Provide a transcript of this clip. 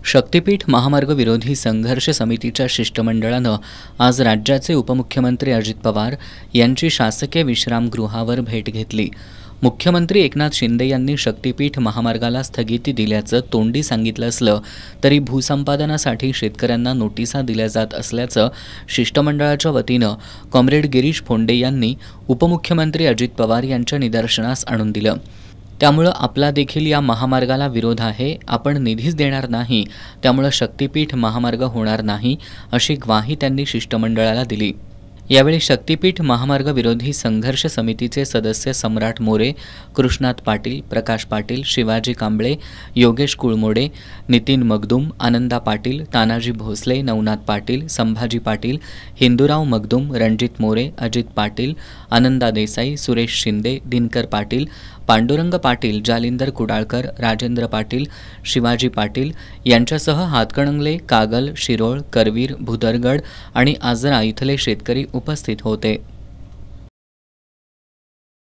शक्तीपीठ महामार्ग विरोधी संघर्ष समितीच्या शिष्टमंडळानं आज राज्याचे उपमुख्यमंत्री अजित पवार यांची शासकीय विश्रामगृहावर भेट घेतली। मुख्यमंत्री एकनाथ शिंदे यांनी शक्तीपीठ महामार्गाला स्थगिती दिल्याचं तोंडी सांगितलं असलं तरी भूसंपादनासाठी शेतकऱ्यांना नोटिसा दिल्या जात असल्याचं शिष्टमंडळाच्या वतीनं कॉम्रेड गिरीश फोंडे यांनी उपमुख्यमंत्री अजित पवार यांच्या निदर्शनास आणून दिलं। त्यामुळे आपला देखील या महामार्गाला विरोध आहे, आपण निधीच देणार नाही, त्यामुळे शक्तीपीठ महामार्ग होणार नाही अशी ग्वाही त्यांनी शिष्टमंडळाला दिली। यावेळी शक्तीपीठ महामार्ग विरोधी संघर्ष समितीचे सदस्य सम्राट मोरे, कृष्णात पाटील, प्रकाश पाटील, शिवाजी कांबळे, योगेश कुळमोडे, नितीन मगदूम, आनंदा पाटील, तानाजी भोसले, नवनाथ पाटील, संभाजी पाटील, हिंदूराव मगदूम, रणजित मोरे, अजित पाटील, आनंदा देसाई, सुरेश शिंदे, दिनकर पाटील, पांडुरंग पाटील, जालिंदर कुडाळकर, राजेंद्र पाटील, शिवाजी पाटील यांच्यासह हातकणंगले, कागल, शिरोळ, करवीर, भुदरगड आणि आजरा इथले शेतकरी उपस्थित होते।